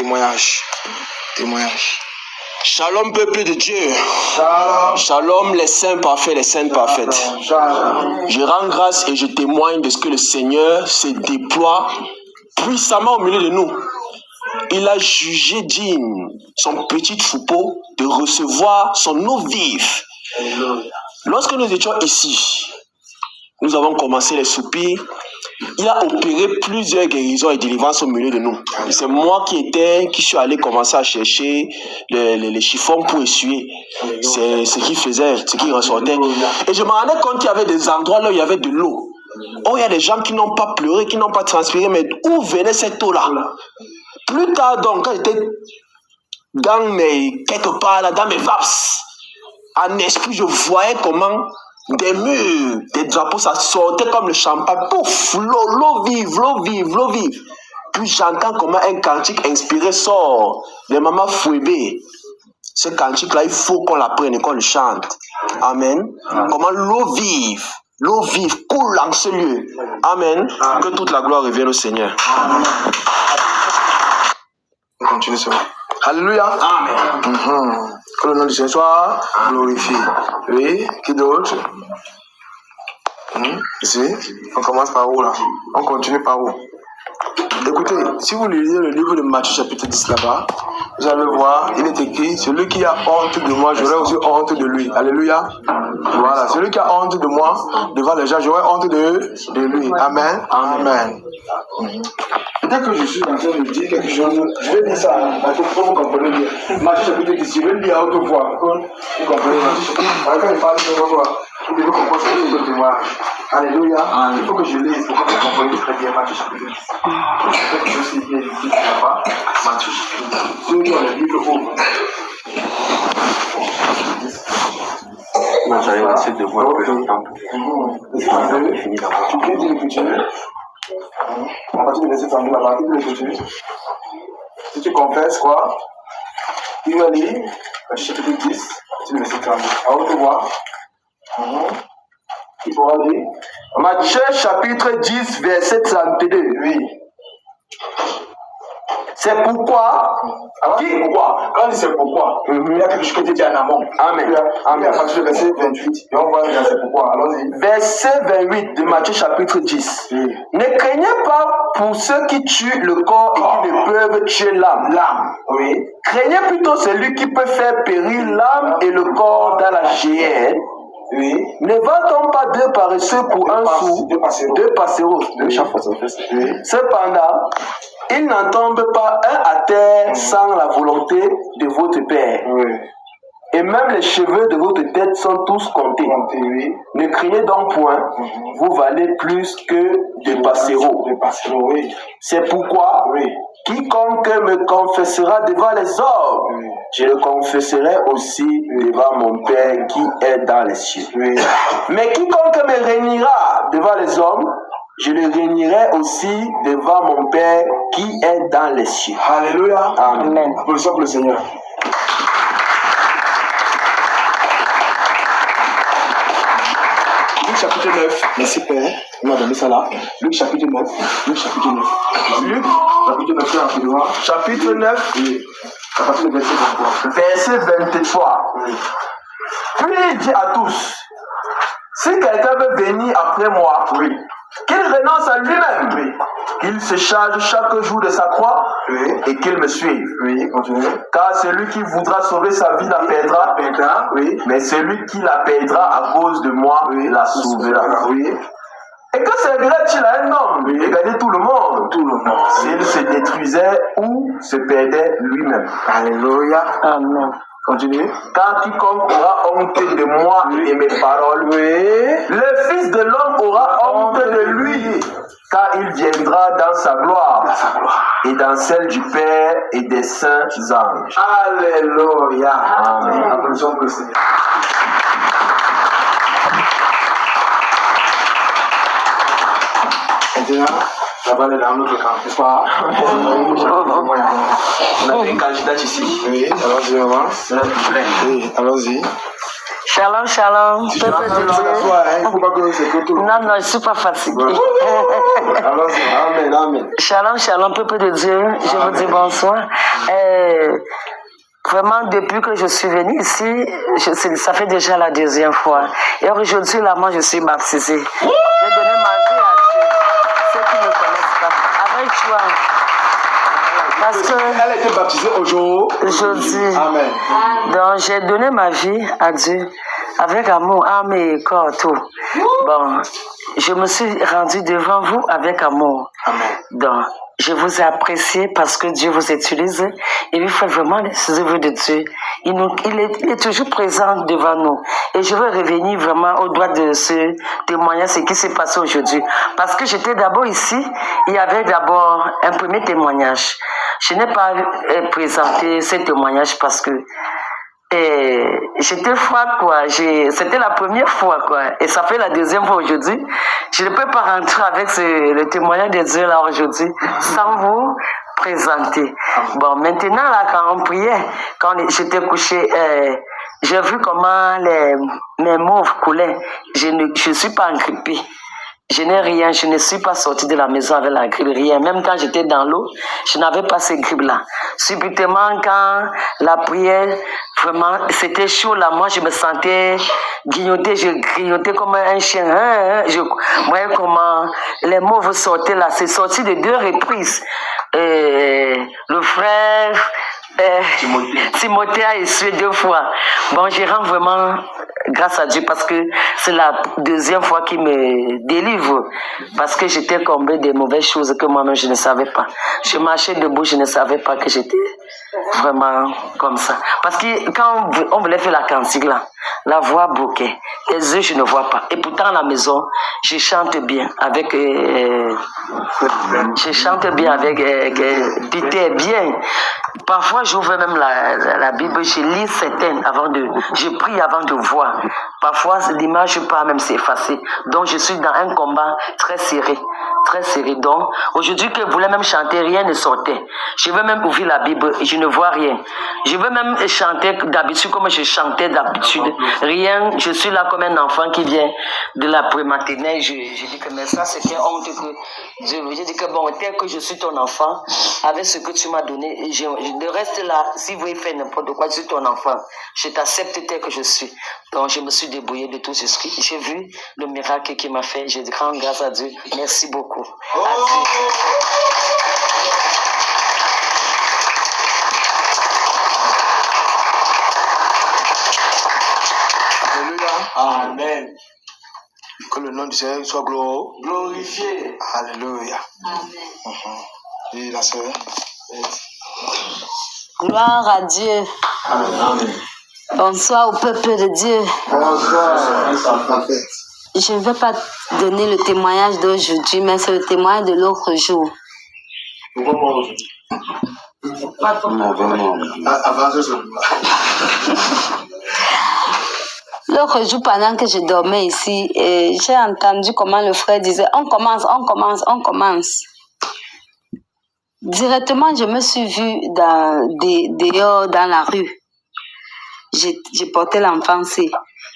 Témoignage. Shalom, peuple de Dieu. Shalom. Shalom, les saints parfaits, les saintes parfaites. Shalom. Je rends grâce et je témoigne de ce que le Seigneur se déploie puissamment au milieu de nous. Il a jugé digne son petit troupeau de recevoir son eau vive. Lorsque nous étions ici, nous avons commencé les soupirs. Il a opéré plusieurs guérisons et délivrances au milieu de nous. C'est moi qui suis allé commencer à chercher les chiffons pour essuyer. C'est ce qu'il faisait, ce qui ressortait. Et je me rendais compte qu'il y avait des endroits là où il y avait de l'eau. Oh, il y a des gens qui n'ont pas pleuré, qui n'ont pas transpiré, mais où venait cette eau-là? Plus tard donc, quand j'étais quelque part là, dans mes vaps, en esprit, je voyais comment des murs, des drapeaux, ça sortait comme le champagne. Pouf, l'eau vive, l'eau vive, l'eau vive. Puis j'entends comment un cantique inspiré sort de Maman Fouébé. Ce cantique-là, il faut qu'on l'apprenne et qu'on le chante. Amen. Comment l'eau vive coule en ce lieu. Amen. Que toute la gloire revienne au Seigneur. On continue ça. Alléluia. Amen. Que le nom du Seigneur soit glorifié. Oui, qui d'autre? Ici, on commence par où là? On continue par où? Écoutez, si vous lisez le livre de Matthieu chapitre 10 là-bas, vous allez voir, il est écrit, celui qui a honte de moi, j'aurai aussi honte de lui. Alléluia. Voilà, celui qui a honte de moi, devant les gens, j'aurai honte de lui. Amen. Amen. Peut-être que je suis en train de dire quelque chose, je vais dire ça, pour vous compreniez bien. Matthieu chapitre 10, je vais le dire à haute voix, vous comprenez. Quand il parle de voix, vous devez comprendre ce que je témoigne. Alléluia. Il faut que je lise pour que vous compreniez très bien Matthieu chapitre 10. Je suis bien ici là-bas, Matthieu chapitre 10. Ceux qui ont le livre ouvre. J'arrive à essayer de voir le temps. Tu peux dire le continue. À partir du verset 32 là-bas, tu peux le continue. Si tu confesses quoi, tu vas lire Matthieu chapitre 10, c'est le verset 32. À haute voix. Il pourra lire. Matthieu chapitre 10, verset 32. Oui. C'est pourquoi. Pourquoi? Quand on dit c'est pourquoi, il y a quelque chose que tu dis en amont. Amen. Amen. À partir du verset 28, et on va dire c'est pourquoi. Allons-y. Verset 28 de Matthieu chapitre 10. Oui. Ne craignez pas pour ceux qui tuent le corps et qui ne peuvent tuer l'âme. Oui. Craignez plutôt celui qui peut faire périr l'âme et le corps dans la géhenne. Oui. Ne vend-on pas deux paresseux pour un sou? Deux passereaux. Oui. Cependant, il n'en tombe pas un à terre sans la volonté de votre Père. Oui. Et même les cheveux de votre tête sont tous comptés. Oui. Ne craignez donc point, vous valez plus que des passereaux. Oui. C'est pourquoi, Oui. quiconque me confessera devant les hommes, je le confesserai aussi devant mon Père qui est dans les cieux. Oui. Mais quiconque me réunira devant les hommes, je le réunirai aussi devant mon Père qui est dans les cieux. Alléluia. Amen. Applaudissons pour le Seigneur. Luc chapitre 9. Merci Père. On m'a donné ça là. Luc chapitre 9. Luc chapitre 9. Luc chapitre 9, rapidement. Chapitre 9, Oui. À partir du verset 23. verset 23. Oui. Puis il dit à tous, si quelqu'un veut venir après moi, Oui. qu'il renonce à lui-même, Oui. qu'il se charge chaque jour de sa croix Oui. et qu'il me suive. Oui. Continuez. Car celui qui voudra sauver sa vie la perdra, Oui. mais celui qui la perdra à cause de moi la sauvera. Oui. Et que servirait-il à un homme de gagner tout le monde Tout le monde. s'il se détruisait ou se perdait lui-même? Alléluia. Amen. Continuez. Car quiconque aura honte de moi et de mes paroles, le Fils de l'homme aura honte de lui, car il viendra dans sa gloire et dans celle du Père et des saints anges. Alléluia. Amen. Applaudissons pour le Seigneur. Maintenant, là-bas, elle est dans notre camp, n'est-ce pas? On a une candidate ici. Oui, allons-y, maman. Oui, allons-y. Shalom, shalom, Si tu peuple veux de Dieu. il ne faut pas que c'est que tout. Non, non, je ne suis pas fatiguée. Allons-y, amen, amen. Shalom, shalom, peuple de Dieu. Je vous dis bonsoir. Vraiment, depuis que je suis venue ici, ça fait déjà la deuxième fois. Et aujourd'hui, là, moi, je suis baptisée. J'ai donné ma vie à Dieu. Ceux qui ne me connaissent pas. Avec joie. Parce que elle a été baptisée aujourd'hui. Amen. Donc, j'ai donné ma vie à Dieu. Avec amour, âme et corps, tout. Bon, je me suis rendue devant vous avec amour. Amen. Donc, je vous ai apprécié parce que Dieu vous utilise et vous faites vraiment les œuvres de Dieu. Il est toujours présent devant nous. Et je veux revenir vraiment au droit de ce témoignage, ce qui s'est passé aujourd'hui. Parce que j'étais d'abord ici, il y avait d'abord un premier témoignage. Je n'ai pas présenté ce témoignage parce que j'étais froide, quoi. C'était la première fois, quoi. Et ça fait la deuxième fois aujourd'hui. Je ne peux pas rentrer avec le témoignage de Dieu là aujourd'hui sans vous présenter. Bon, maintenant, là, quand on priait, quand j'étais couché, j'ai vu comment mes mauves coulaient. Je ne suis pas engrippée. Je n'ai rien, je ne suis pas sortie de la maison avec la grippe, rien. Même quand j'étais dans l'eau, je n'avais pas ces grippes-là. Subitement, quand la prière, vraiment, c'était chaud là, moi je me sentais guilloter, je grignotais comme un chien. Je voyais comment les mots sortaient là. C'est sorti de 2 reprises. Le frère Timothée a essuyé 2 fois. Bon, je rends vraiment grâce à Dieu parce que c'est la deuxième fois qu'il me délivre. Parce que j'étais tombée des mauvaises choses que moi-même je ne savais pas. Je marchais debout, je ne savais pas que j'étais vraiment comme ça. Parce que quand on voulait faire la cantique là, la voix bouquait. Les yeux, je ne vois pas. Et pourtant, à la maison, je chante bien avec... Peter, bien. Parfois, j'ouvre même la Bible, je lis certaines je prie avant de voir. Parfois, l'image pas même s'effacer. Donc, je suis dans un combat très serré. Très serré. Donc, aujourd'hui, que je voulais même chanter, rien ne sortait. Je veux même ouvrir la Bible, je ne vois rien. Je veux même chanter d'habitude comme je chantais d'habitude. Rien, je suis là comme un enfant qui vient de la prématernelle. Je dis que mais ça, c'était honte que Dieu. Je dis que bon, tel que je suis ton enfant, avec ce que tu m'as donné, le reste là, si vous voulez faire n'importe quoi, je suis ton enfant. Je t'accepte tel que je suis. Donc, je me suis débrouillé de tout ceci. J'ai vu le miracle qu'il m'a fait. Je dis grande grâce à Dieu. Merci beaucoup. Alléluia. Amen. Que le nom du Seigneur soit glorifié. Alléluia. Amen. Et la sœur. Gloire à Dieu. Amen. Bonsoir au peuple de Dieu. Bonsoir. Je ne vais pas donner le témoignage d'aujourd'hui, mais c'est le témoignage de l'autre jour. Pourquoi pas aujourd'hui? Avancez seulement. L'autre jour, pendant que je dormais ici, j'ai entendu comment le frère disait « On commence, on commence, on commence ». Directement, je me suis vue dehors dans la rue. J'ai porté l'enfant.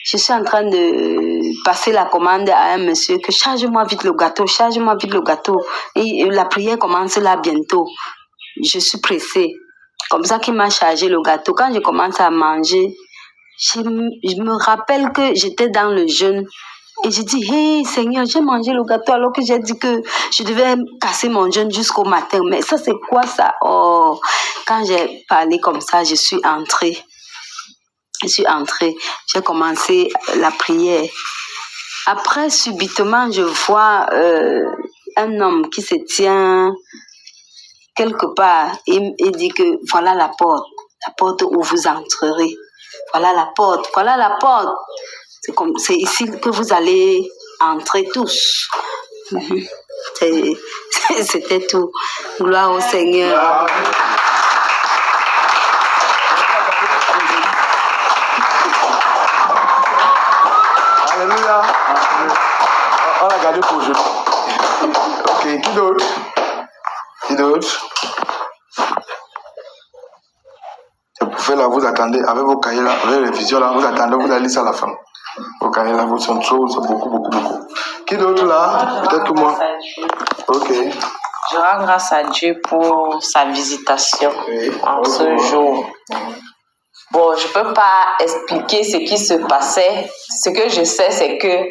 Je suis en train de passer la commande à un monsieur que charge-moi vite le gâteau, charge-moi vite le gâteau. Et la prière commence là bientôt. Je suis pressée. Comme ça qu'il m'a chargé le gâteau. Quand je commence à manger, je me rappelle que j'étais dans le jeûne. Et j'ai dit, hey Seigneur, j'ai mangé le gâteau alors que j'ai dit que je devais casser mon jeûne jusqu'au matin. Mais ça, c'est quoi ça? Oh, quand j'ai parlé comme ça, je suis entrée. J'ai commencé la prière. Après, subitement, je vois un homme qui se tient quelque part. Il dit que voilà la porte où vous entrerez. Voilà la porte. C'est ici que vous allez entrer tous. C'était tout. Gloire au Seigneur. Alléluia. On l'a gardé pour aujourd'hui. Ok, qui d'autre? Vous pouvez là, vous attendez avec vos cahiers là, avec les visions là, vous attendez, vous allez lire ça à la fin. Vos cahiers là, vous sont trop, c'est beaucoup. Qui d'autre là? Peut-être que moi. Ok. Je rends grâce à Dieu pour sa visitation en ce jour. Bon, je ne peux pas expliquer ce qui se passait. Ce que je sais, c'est que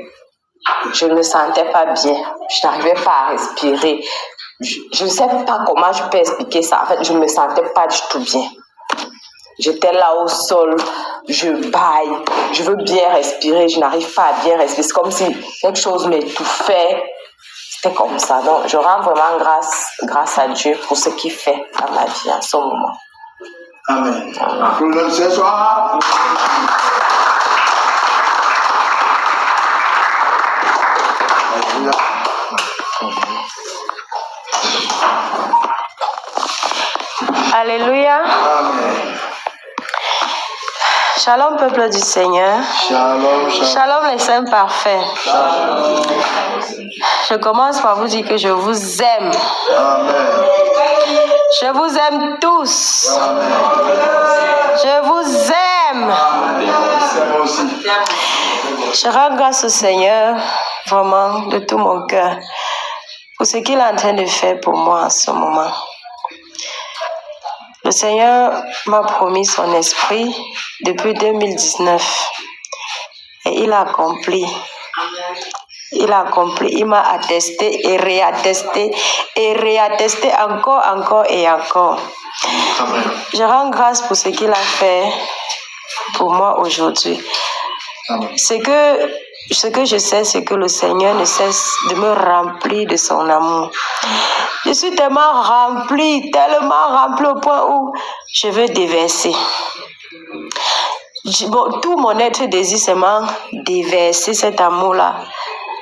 je ne me sentais pas bien. Je n'arrivais pas à respirer. Je ne sais pas comment je peux expliquer ça. En fait, je ne me sentais pas du tout bien. J'étais là au sol, je baille, je veux bien respirer, je n'arrive pas à bien respirer. C'est comme si quelque chose m'étouffait. C'était comme ça. Donc, je rends vraiment grâce à Dieu pour ce qu'il fait dans ma vie en ce moment. Amen. Applaudissons ce soir. Alléluia. Amen. Shalom, peuple du Seigneur. Shalom, shalom. Shalom, les saints parfaits. Shalom. Je commence par vous dire que je vous aime. Amen. Je vous aime tous. Amen. Je vous aime. C'est moi aussi. Je rends grâce au Seigneur, vraiment, de tout mon cœur, pour ce qu'il est en train de faire pour moi en ce moment. Le Seigneur m'a promis son esprit depuis 2019 et il a accompli. Il a accompli, il m'a attesté et réattesté encore et encore. Amen. Je rends grâce pour ce qu'il a fait pour moi aujourd'hui. Amen. Ce que je sais, c'est que le Seigneur ne cesse de me remplir de son amour. Je suis tellement remplie au point où je veux déverser. Bon, tout mon être désire seulement déverser cet amour-là.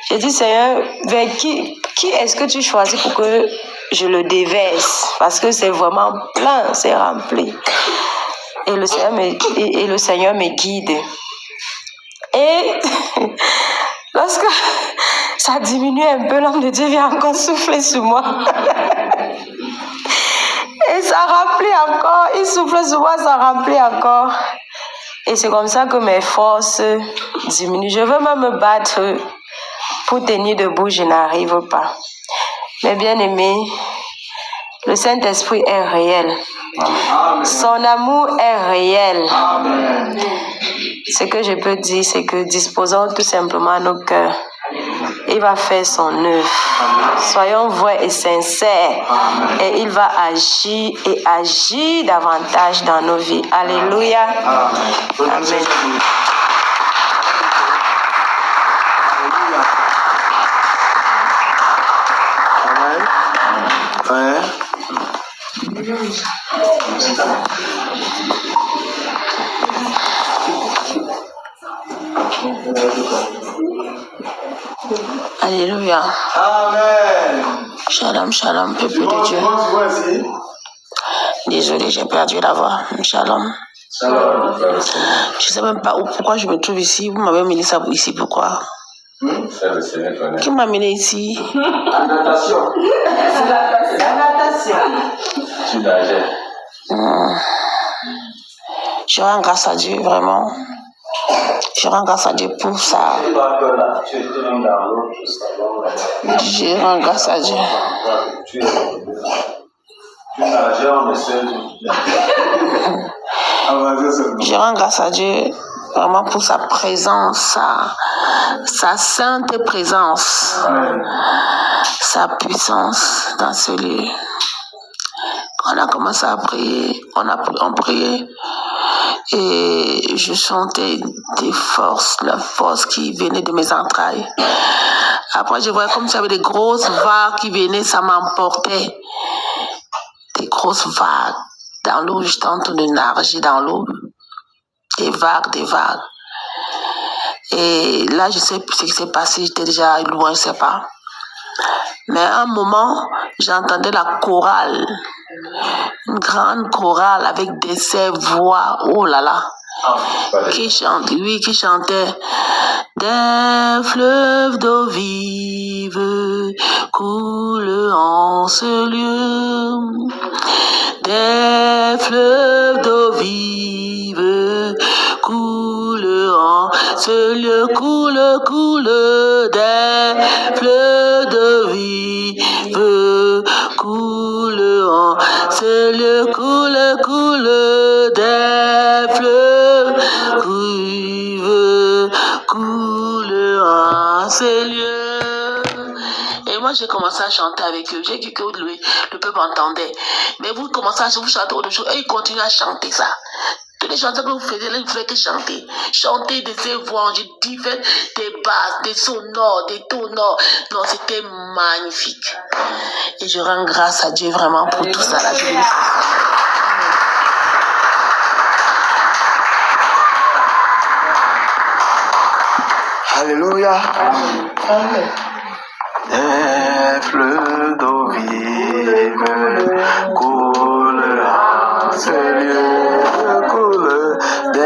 Je dis, Seigneur, vers qui est-ce que tu choisis pour que je le déverse? Parce que c'est vraiment plein, c'est rempli. Et le Seigneur me guide. Et lorsque ça diminue un peu, l'homme de Dieu vient encore souffler sur moi. Et ça remplit encore, il souffle sur moi, ça remplit encore. Et c'est comme ça que mes forces diminuent. Je veux même me battre pour tenir debout, je n'arrive pas. Mais bien aimé, le Saint-Esprit est réel. Amen. Son amour est réel. Amen. Ce que je peux dire, c'est que disposons tout simplement nos cœurs. Il va faire son œuvre. Soyons vrais et sincères. Et il va agir davantage dans nos vies. Alléluia. Amen. Amen. Alléluia. Amen. Shalom, shalom, peuple de Dieu. Désolé, j'ai perdu la voix. Shalom. Shalom. Je ne sais même pas pourquoi je me trouve ici. Vous m'avez mis ça ici, pourquoi? Qui m'a amené ici? La natation. La natation. Tu nageais. Je rends grâce à Dieu, vraiment. Je rends grâce à Dieu pour ça. Je rends grâce à Dieu. Je rends grâce à Dieu vraiment pour sa présence, sa sainte présence, sa puissance dans ce lieu. Quand on a commencé à prier, on priait et je sentais la force qui venait de mes entrailles. Après, je voyais comme s'il y avait des grosses vagues qui venaient, ça m'emportait. Des grosses vagues dans l'eau, j'étais en train de nager dans l'eau. Des vagues. Et là, je sais plus ce qui s'est passé, j'étais déjà loin, je ne sais pas. Mais à un moment, j'entendais la chorale, une grande chorale avec ces voix, oh là là, qui chantait. Des fleuves d'eau vive coulent en ce lieu. Des fleuves d'eau vive coulent en ce lieu. Coule, des fleuves de vive ces lieux coule, coule des fleuves, coule en ces lieux. Et moi, j'ai commencé à chanter avec eux. J'ai dit que le peuple entendait. Mais vous commencez à vous chanter autre chose. Et ils continuent à chanter ça. Tous les chanteurs que vous faisiez, là, il ne fallait que chanter. Chanter de ces voix, j'ai dit, faites des basses, des sonores, des tonors. Non, c'était magnifique. Et je rends grâce à Dieu vraiment pour tout ça. Là, Alléluia. Des fleuves d'eau vive coulent à ces lieux, coulent des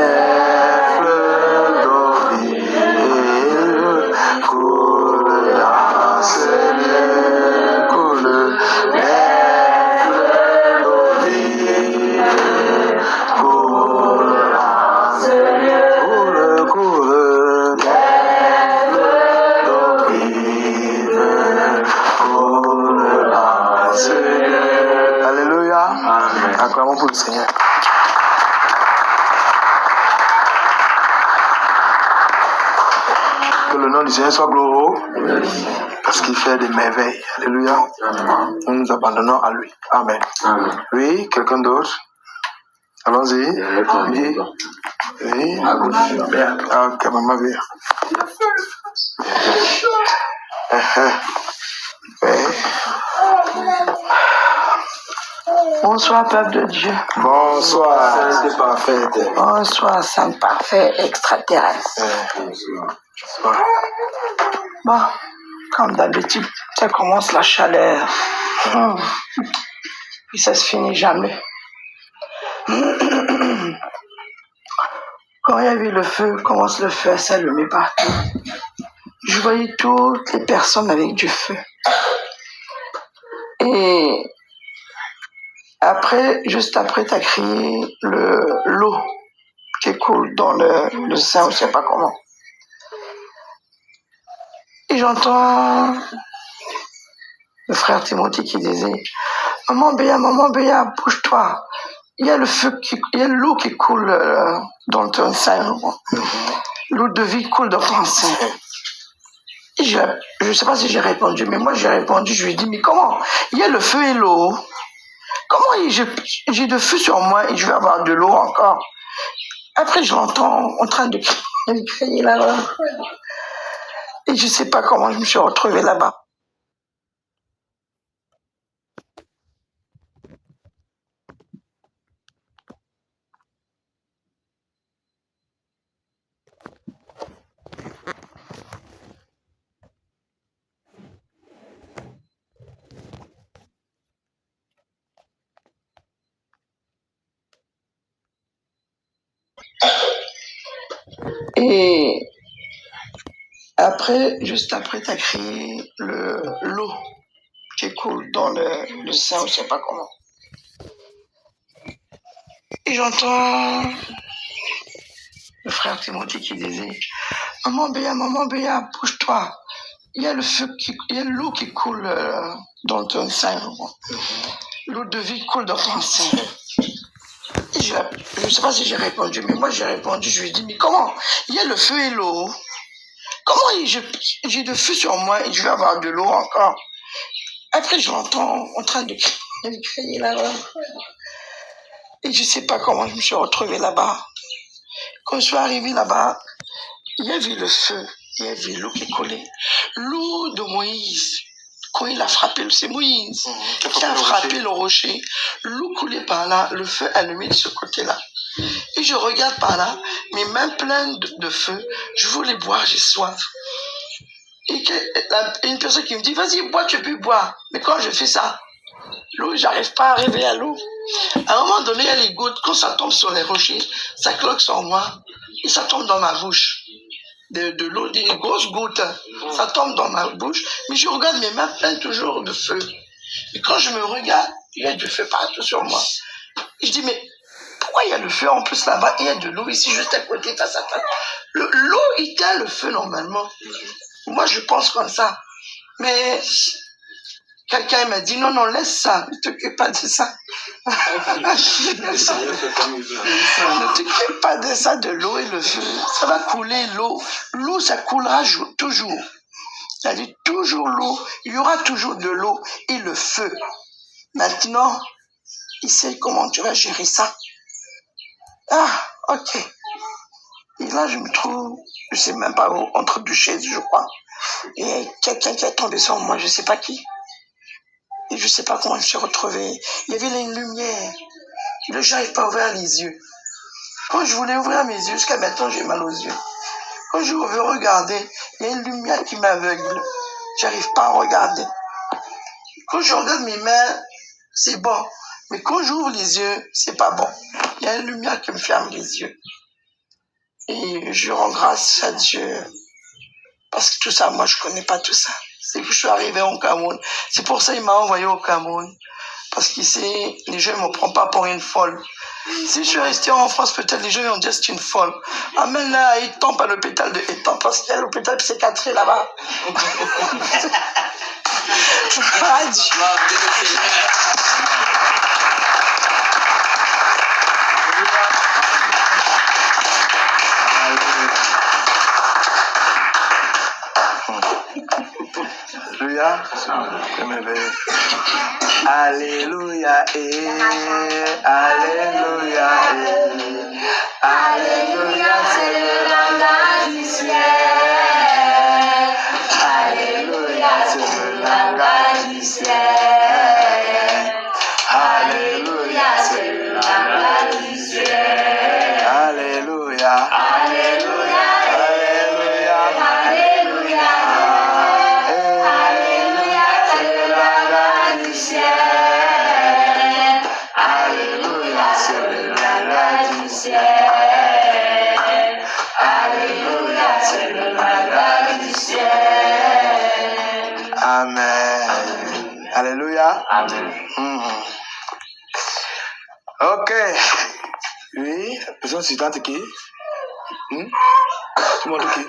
fleuves d'eau vive coulent à ces lieux, coulent des fleuves d'eau vive coulent à ces lieux, coulent des Alléluia. Acclamons pour le Seigneur. Que le nom du Seigneur soit glorieux parce qu'il fait des merveilles. Alléluia. Nous nous abandonnons à lui. Amen. Oui, quelqu'un d'autre? Allons-y. Oui. Oui. Ah, ok, maman, oui. Bonsoir, peuple de Dieu. Bonsoir, Sainte parfaite. Bonsoir, Sainte parfaite extraterrestre. Bonsoir. Bon, comme d'habitude, ça commence la chaleur. Puis ça se finit jamais. Quand il y avait le feu, commence le feu à s'allumer partout. Je voyais toutes les personnes avec du feu. Et après, juste après, tu as crié l'eau qui coule dans le sein, je ne sais pas comment. Et j'entends le frère Timothée qui disait « Maman Béa, bouge-toi. Il y a l'eau qui coule dans ton sein. L'eau de vie coule dans ton sein. » Et je ne sais pas si j'ai répondu, mais moi j'ai répondu, je lui ai dit « Mais comment? Il y a le feu et l'eau. Comment j'ai de feu sur moi et je vais avoir de l'eau encore? » Après, je l'entends en train de crier là-bas. Et je ne sais pas comment je me suis retrouvée là-bas. Et après, juste après, tu as crié l'eau qui coule dans le sein, je ne sais pas comment. Et j'entends le frère Timothée qui disait « Maman Béa, bouge-toi. Il y a l'eau qui coule dans ton sein. L'eau de vie coule dans ton sein. » Et je ne sais pas si j'ai répondu, mais moi j'ai répondu, je lui ai dit « Mais comment? Il y a le feu et l'eau. Comment j'ai de feu sur moi et je vais avoir de l'eau encore? » Après, je l'entends en train de crier là-bas. Et je ne sais pas comment je me suis retrouvée là-bas. Quand je suis arrivée là-bas, il y avait le feu, il y avait l'eau qui coulait. L'eau de Moïse, quand il a frappé, c'est Moïse qui a frappé le rocher. L'eau coulait par là, le feu allumé de ce côté-là. Et je regarde par là, mes mains pleines de feu, je voulais boire, j'ai soif. Et une personne qui me dit, vas-y, bois, tu peux boire. Mais quand je fais ça, l'eau, j'arrive pas à arriver à l'eau. À un moment donné, il y a les gouttes, quand ça tombe sur les rochers, ça cloque sur moi et ça tombe dans ma bouche. De l'eau, des grosses gouttes, ça tombe dans ma bouche, mais je regarde mes mains pleines toujours de feu. Et quand je me regarde, il y a du feu partout sur moi. Et je dis, mais pourquoi il y a le feu en plus là-bas et il y a de l'eau ici juste à côté, face à face? L'eau éteint le feu normalement. Moi, je pense comme ça. Mais Quelqu'un m'a dit, non, laisse ça, ne t'occupe pas de ça. Ne t'occupe pas de ça, de l'eau et le feu. Ça va couler, l'eau. L'eau, ça coulera toujours. Ça dit toujours l'eau. Il y aura toujours de l'eau et le feu. Maintenant, il sait comment tu vas gérer ça. Ah, ok. Et là, je me trouve, je sais même pas où, entre deux chaises, je crois. Et quelqu'un qui est tombé sur moi, je sais pas qui. Et je sais pas comment je me suis retrouvé. Il y avait une lumière. Le gens n'arrive pas à ouvrir les yeux. Quand je voulais ouvrir mes yeux, jusqu'à maintenant, j'ai mal aux yeux. Quand je veux regarder, il y a une lumière qui m'aveugle. J'arrive pas à regarder. Quand je regarde mes mains, c'est bon. Mais quand j'ouvre les yeux, c'est pas bon. Il y a une lumière qui me ferme les yeux. Et je rends grâce à Dieu. Parce que tout ça, moi, je connais pas tout ça. C'est que je suis arrivé au Cameroun. C'est pour ça qu'il m'a envoyé au Cameroun. Parce qu'ici, les gens ne me prennent pas pour une folle. Si je suis resté en France, peut-être les gens vont dire c'est une folle. Amène-la à Étampes, à l'hôpital de Étampes, parce qu'il y a l'hôpital psychiatrique là-bas. Alléluia. Alléluia, Alléluia, c'est le langage du ciel. Alléluia, c'est le langage du ciel. Alléluia, c'est le langage du ciel. Alléluia, Alléluia, Alléluia, Alléluia. Alléluia, c'est le langage du ciel. Alléluia, c'est le langage du ciel. Alléluia, c'est le langage du ciel. Amen. Alléluia. Amen. Ok. Oui, la personne suivante qui? Tout le monde qui?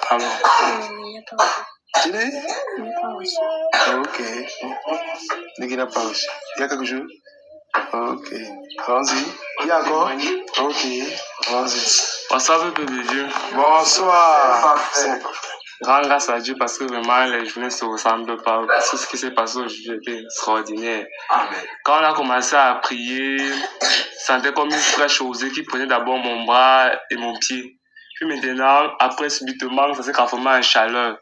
Pardon. Tu dis? Ok. Mais qui n'a pas aussi? Il y a quelque chose? Ok. Allons-y. Il y a encore? Ok. Allons-y. Bonsoir, peuple de Dieu. Bonsoir. Parfait. Je rends grâce à Dieu parce que vraiment les journées ne se ressemblent pas. Tout ce qui s'est passé aujourd'hui était extraordinaire. Amen. Quand on a commencé à prier, je sentais comme une fraîche osée qui prenait d'abord mon bras et mon pied. Puis maintenant, après subitement, ça s'est transformé en chaleur.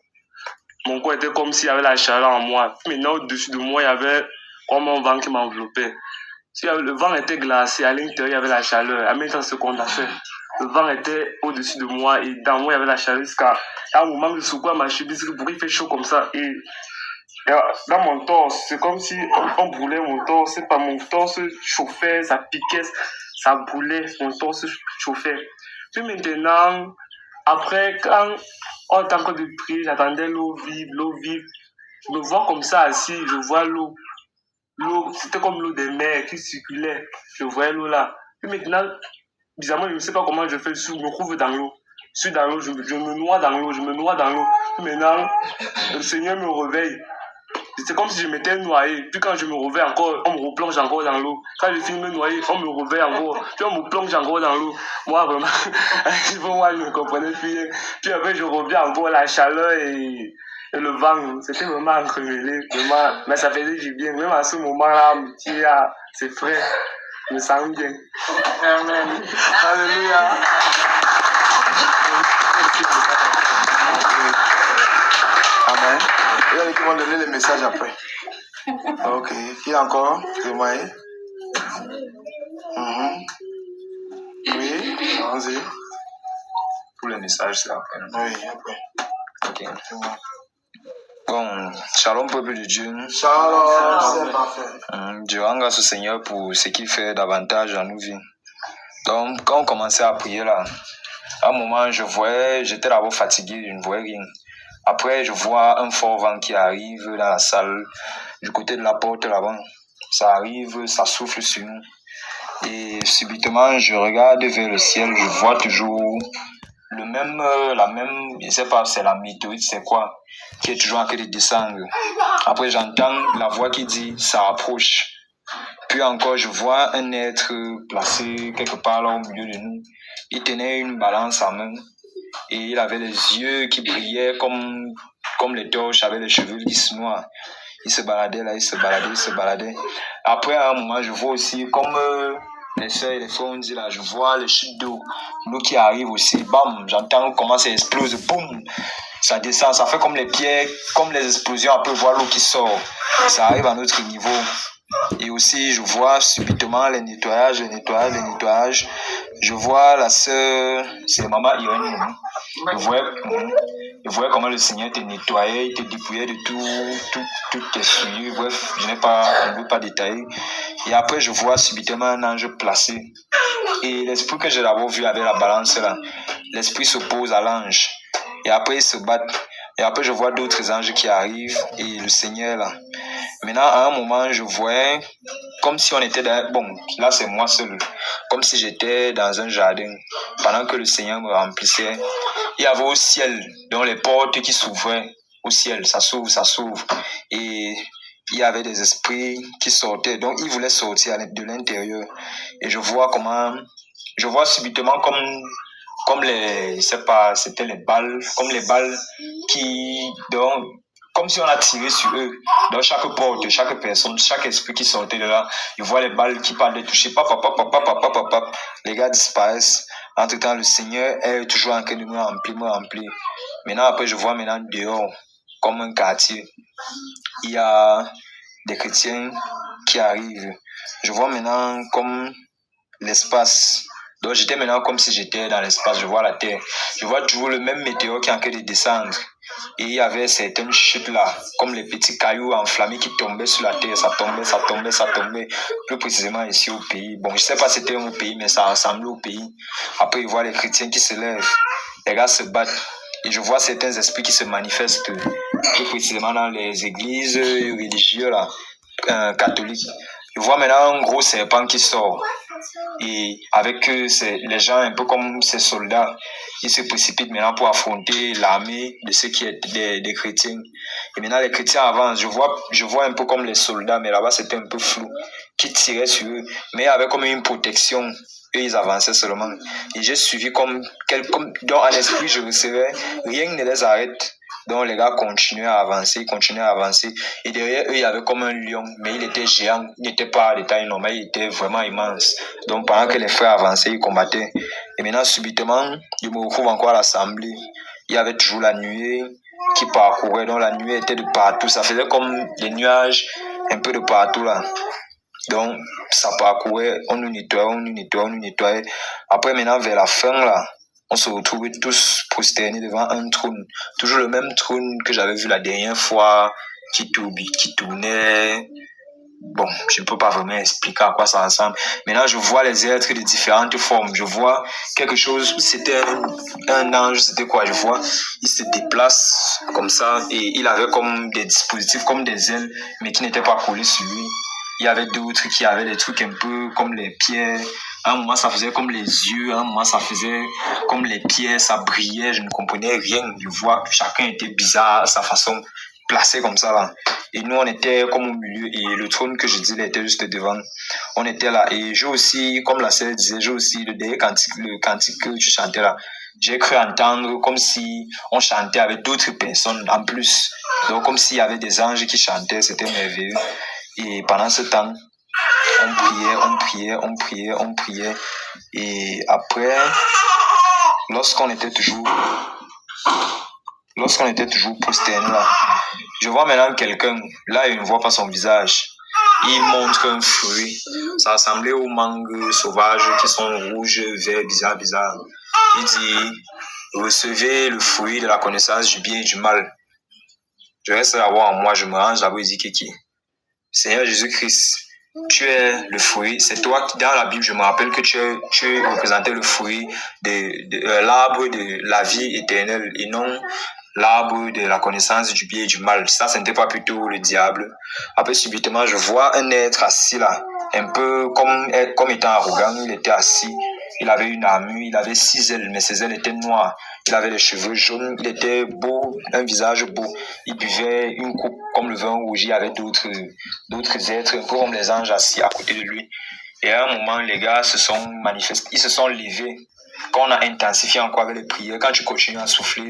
Mon corps était comme s'il y avait la chaleur en moi. Puis maintenant, au-dessus de moi, il y avait comme un vent qui m'enveloppait. Le vent était glacé, à l'intérieur, il y avait la chaleur. En même temps, ce qu'on a fait. Le vent était au-dessus de moi et dans moi, il y avait la chaleur jusqu'à un moment où je secouais ma chemise pour qu'il fait chaud comme ça. Et dans mon torse, c'est comme si on brûlait mon torse. C'est pas mon torse chauffait, ça piquait, ça brûlait, mon torse chauffait. Puis maintenant, après, quand on était encore de prier, j'attendais l'eau vive, l'eau vive. Je me vois comme ça assis, je vois l'eau. L'eau, c'était comme l'eau des mers qui circulait. Je voyais l'eau là. Puis maintenant, bizarrement, je ne sais pas comment je fais, je me couvre dans l'eau. Je suis dans l'eau, je me noie dans l'eau, Puis maintenant, le Seigneur me réveille. C'est comme si je m'étais noyé. Puis quand je me réveille encore, on me replonge encore dans l'eau. Quand je finis de me noyer, on me réveille encore. Puis on me plonge encore dans l'eau. Moi, vraiment, moi, je ne comprenais plus. Puis après, je reviens encore la chaleur et le vent. C'était vraiment entremêlé. Vraiment, mais ça faisait du bien. Même à ce moment-là, c'est frais. Je me sens bien. Amen. Alléluia. Amen. Il y a qui vont donner les messages après. Ok. Qui encore? Témoigner. Oui, allons-y. Pour le message, c'est après. Oui, après. Ok. Bon, shalom peuple de Dieu. Shalom, c'est parfait. Je rends grâce au Seigneur pour ce qu'il fait davantage dans nos vies. Donc, quand on commençait à prier là, à un moment, j'étais d'abord fatigué, je ne voyais rien. Après, je vois un fort vent qui arrive dans la salle, du côté de la porte là-bas. Ça arrive, ça souffle sur nous. Et subitement, je regarde vers le ciel, je vois toujours la même, je sais pas, c'est la météorite, c'est quoi, qui est toujours en train de descendre. Après, j'entends la voix qui dit, ça approche. Puis encore, je vois un être placé quelque part là au milieu de nous. Il tenait une balance en main et il avait les yeux qui brillaient comme les torches avec les cheveux lisses noirs. Il se baladait là, il se baladait. Après, à un moment, je vois aussi comme les soeurs et les frères ont dit là, je vois les chutes d'eau, l'eau qui arrive aussi, bam, j'entends comment ça explose, boum, ça descend, ça fait comme les pierres, comme les explosions, on peut voir l'eau qui sort, ça arrive à notre niveau. Et aussi, je vois subitement les nettoyages. Je vois la sœur, c'est maman Irène. Je voyais comment le Seigneur te nettoyait, il te dépouillait de toutes tes souillures. Bref, je ne veux pas détailler. Et après, je vois subitement un ange placé. Et l'esprit que j'ai d'abord vu avec la balance là, l'esprit s'oppose à l'ange. Et après, ils se battent. Et après, je vois d'autres anges qui arrivent et le Seigneur là. Maintenant, à un moment, je voyais comme si on était dans... Bon, là, c'est moi seul. Comme si j'étais dans un jardin. Pendant que le Seigneur me remplissait. Il y avait au ciel, donc les portes qui s'ouvraient au ciel. Ça s'ouvre. Et il y avait des esprits qui sortaient. Donc, ils voulaient sortir de l'intérieur. Et je vois subitement comme les... Je sais pas, c'était les balles. Comme les balles qui... Donc, comme si on a tiré sur eux. Dans chaque porte, chaque personne, chaque esprit qui sortait de là, je vois les balles qui parlent de toucher. Les gars disparaissent. Entre-temps, le Seigneur est toujours en train de me remplir. Maintenant, après, je vois maintenant dehors, comme un quartier. Il y a des chrétiens qui arrivent. Je vois maintenant comme l'espace. Donc, j'étais maintenant comme si j'étais dans l'espace. Je vois la terre. Je vois toujours le même météore qui est en train de descendre. Et il y avait certaines chutes là, comme les petits cailloux enflammés qui tombaient sur la terre. Ça tombait. Plus précisément ici au pays. Bon, je sais pas si c'était au pays, mais ça ressemblait au pays. Après, je vois les chrétiens qui se lèvent. Les gars se battent. Et je vois certains esprits qui se manifestent. Plus précisément dans les églises religieuses là, catholiques. Je vois maintenant un gros serpent qui sort. Et avec eux, c'est les gens un peu comme ces soldats, ils se précipitent maintenant pour affronter l'armée de ceux qui étaient des chrétiens. Et maintenant les chrétiens avancent, je vois un peu comme les soldats, mais là-bas c'était un peu flou, qui tiraient sur eux, mais avec comme une protection. Eux, ils avançaient seulement. Et j'ai suivi comme dans un esprit, je recevais, rien ne les arrête. Donc les gars continuaient à avancer. Et derrière eux, il y avait comme un lion, mais il était géant. Il n'était pas de taille normale, il était vraiment immense. Donc pendant que les frères avançaient, ils combattaient. Et maintenant, subitement, je me retrouve encore à l'assemblée. Il y avait toujours la nuée qui parcourait. Donc la nuée était de partout. Ça faisait comme des nuages un peu de partout là. Donc ça parcourait, on nous nettoyait. Après maintenant, vers la fin là, on se retrouvait tous prosternés devant un trône. Toujours le même trône que j'avais vu la dernière fois, qui tournait. Bon, je ne peux pas vraiment expliquer à quoi ça ressemble. Maintenant, je vois les êtres de différentes formes. Je vois quelque chose, c'était un ange, c'était quoi? Je vois, il se déplace comme ça et il avait comme des dispositifs, comme des ailes, mais qui n'étaient pas collés sur lui. Il y avait d'autres qui avaient des trucs un peu comme les pierres. À un moment, ça faisait comme les yeux. À un moment, ça faisait comme les pieds. Ça brillait. Je ne comprenais rien. Je vois que chacun était bizarre à sa façon, placé comme ça là. Et nous, on était comme au milieu. Et le trône que je disais, il était juste devant. On était là. Et j'ai aussi, comme la sœur disait, j'ai aussi le dernier cantique, le cantique que tu chantais là. J'ai cru entendre comme si on chantait avec d'autres personnes en plus. Donc, comme s'il y avait des anges qui chantaient. C'était merveilleux. Et pendant ce temps, on priait. Et après, lorsqu'on était toujours prosterné là, je vois maintenant quelqu'un, là il ne voit pas son visage. Il montre un fruit. Ça ressemblait aux mangues sauvages qui sont rouges, verts, bizarres. Il dit, recevez le fruit de la connaissance du bien et du mal. Je reste là-bas en moi, je me range là-bas et dis Kiki. Seigneur Jésus-Christ, tu es le fruit, c'est toi qui, dans la Bible, je me rappelle que tu représentais le fruit de l'arbre de la vie éternelle et non l'arbre de la connaissance du bien et du mal. Ça, ce n'était pas plutôt le diable. Après, subitement, je vois un être assis là, un peu comme étant arrogant, il était assis. Il avait une armure, il avait 6 ailes, mais ses ailes étaient noires. Il avait les cheveux jaunes, il était beau, un visage beau. Il buvait une coupe comme le vin rouge, il y avait d'autres êtres, un peu comme les anges assis à côté de lui. Et à un moment, les gars se sont manifestés, ils se sont levés. Quand on a intensifié encore avec les prières, quand tu continues à souffler,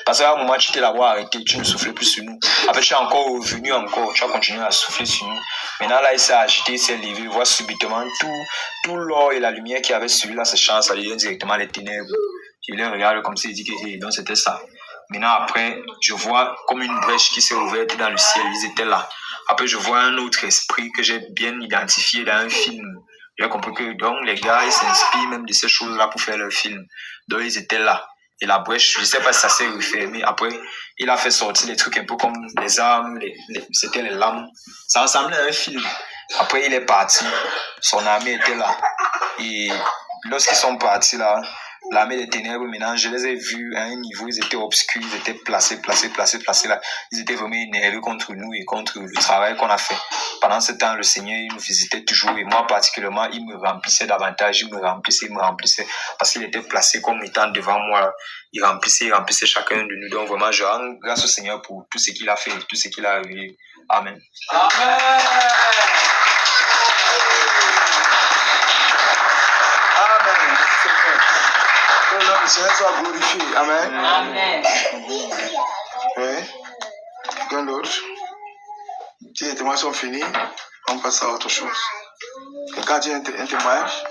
parce qu'à un moment, tu t'es là-bas arrêté, tu ne soufflais plus sur nous. Après, tu es encore revenu tu as continué à souffler sur nous. Maintenant, là, il s'est agité, il s'est levé, voit subitement tout l'or et la lumière qu'il y avait sur lui, là, se change, ça devient directement les ténèbres. Je les regarde comme s'il dit que donc c'était ça. Maintenant, après, je vois comme une brèche qui s'est ouverte dans le ciel, ils étaient là. Après, je vois un autre esprit que j'ai bien identifié dans un film. J'ai compris que donc les gars, ils s'inspirent même de ces choses-là pour faire leur film. Donc ils étaient là. Et la brèche, je ne sais pas si ça s'est refermé. Après, il a fait sortir des trucs un peu comme les armes, c'était les lames. Ça ressemblait à un film. Après, il est parti. Son armée était là. Et lorsqu'ils sont partis là, l'armée des ténèbres, maintenant, je les ai vus à un niveau, ils étaient obscurs, ils étaient placés là. Ils étaient vraiment énervés contre nous et contre le travail qu'on a fait. Pendant ce temps, le Seigneur, il nous visitait toujours et moi particulièrement, il me remplissait davantage, il me remplissait parce qu'il était placé comme étant devant moi. Il remplissait chacun de nous. Donc vraiment, je rends grâce au Seigneur pour tout ce qu'il a fait et tout ce qu'il a réalisé. Amen. Amen. Que le nom du Seigneur soit glorifié. Amen. Amen. Oui. Quelqu'un d'autre? Si les témoignages sont finis, on passe à autre chose. Quelqu'un dit un témoignage?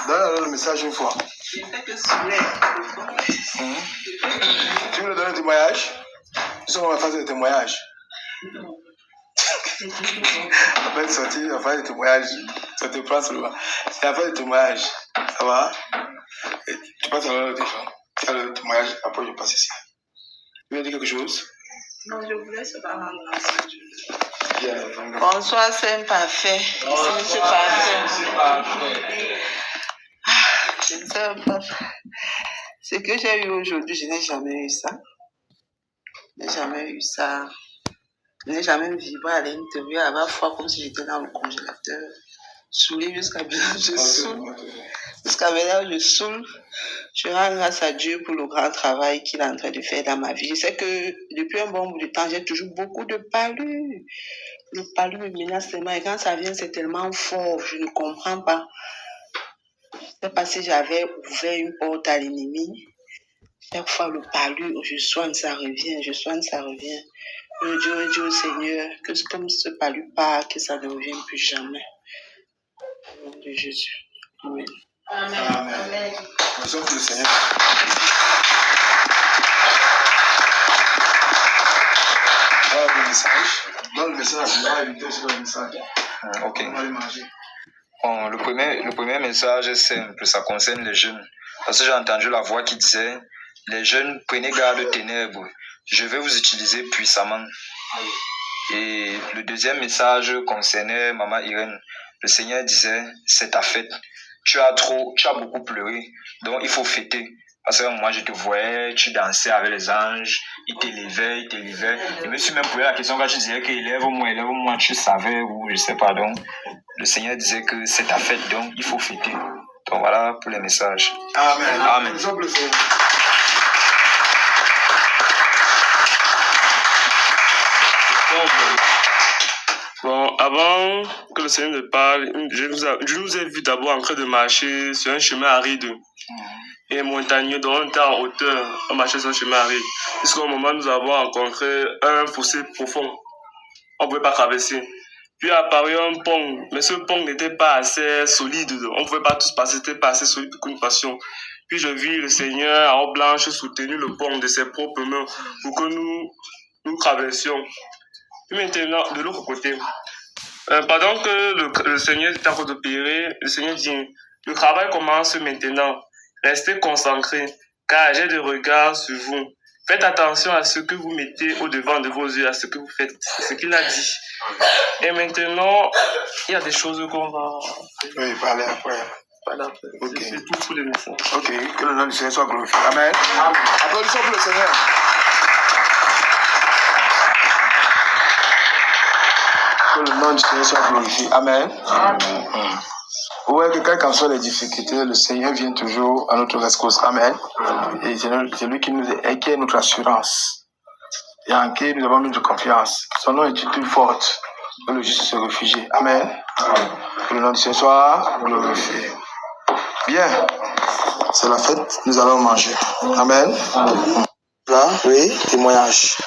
Donne le message une fois. Tu veux le donner un témoignage? Nous sommes en phase de témoignage. On va sortir en phase de témoignage. Ça te prend seulement. C'est la phase de témoignage. Ça va? Et tu passes à l'heure de faire le témoignage. Après, je passe ici. Tu veux dire quelque chose? Non, je voulais seulement rendre grâce à Dieu. Bonsoir, c'est parfait. C'est parfait. Je ne sais pas. Ce que j'ai eu aujourd'hui, je n'ai jamais eu ça. Je n'ai jamais eu ça. Je n'ai jamais vibré à l'intérieur, avoir froid comme si j'étais dans le congélateur. Saoulé jusqu'à maintenant, je saoule. Jusqu'à maintenant, je saoule. Je rends grâce à Dieu pour le grand travail qu'il est en train de faire dans ma vie. Je sais que depuis un bon bout de temps, j'ai toujours beaucoup de palus. Le palu me menace tellement et quand ça vient, c'est tellement fort. Je ne comprends pas. Je ne sais pas si j'avais ouvert une porte à l'ennemi. Chaque fois, le palu, je soigne, ça revient. Je soigne, ça revient. Je dis au Seigneur que comme ce palu part, que ça ne revienne plus jamais. Au nom de Jésus. Amen. Amen. Amen. Nous sommes le Seigneur. Dans le message, on va éviter sur le message. Ok. On va aller manger. Bon, le premier message est simple, ça concerne les jeunes. Parce que j'ai entendu la voix qui disait, les jeunes, prenez garde aux ténèbres, je vais vous utiliser puissamment. Et le deuxième message concernait Maman Irène. Le Seigneur disait, c'est ta fête. Tu as beaucoup pleuré, donc il faut fêter. Parce que moi, je te voyais, tu dansais avec les anges, ils t'élevaient. Je me suis même posé la question quand tu disais que élève-moi, tu savais, ou je sais pas. Donc, le Seigneur disait que c'est ta fête, donc il faut fêter. Donc voilà pour les messages. Amen. Amen. Bon, avant que le Seigneur ne parle, je nous ai vu d'abord en train de marcher sur un chemin aride et montagneux, donc on était en hauteur, on marchait sur un chemin aride. Jusqu'au moment où nous avons rencontré un fossé profond, on ne pouvait pas traverser. Puis est apparu un pont, mais ce pont n'était pas assez solide, on ne pouvait pas tous passer, c'était pas assez solide pour une passion. Puis je vis le Seigneur en blanche soutenir le pont de ses propres mains pour que nous traversions. Puis maintenant, de l'autre côté, pendant que le Seigneur est en train d'opérer, le Seigneur dit, le travail commence maintenant. Restez concentrés, car j'ai des regards sur vous. Faites attention à ce que vous mettez au-devant de vos yeux, à ce que vous faites, ce qu'il a dit. Et maintenant, il y a des choses qu'on va... Oui, parler après. Okay. C'est tout pour les messages. Ok, que le nom du Seigneur soit glorifié. Amen. Applaudissons pour le Seigneur. Que le nom du Seigneur soit glorifié. Amen. Amen. Ouais, que quelles qu'en soient les difficultés, le Seigneur vient toujours à notre rescousse. Amen. Et c'est lui qui est notre assurance. Et en qui nous avons mis de confiance. Son nom est une forte. Où le juste se réfugie. Amen. Que le nom de ce soir glorifié. Bien. C'est la fête, nous allons manger. Amen. Là, oui, témoignage.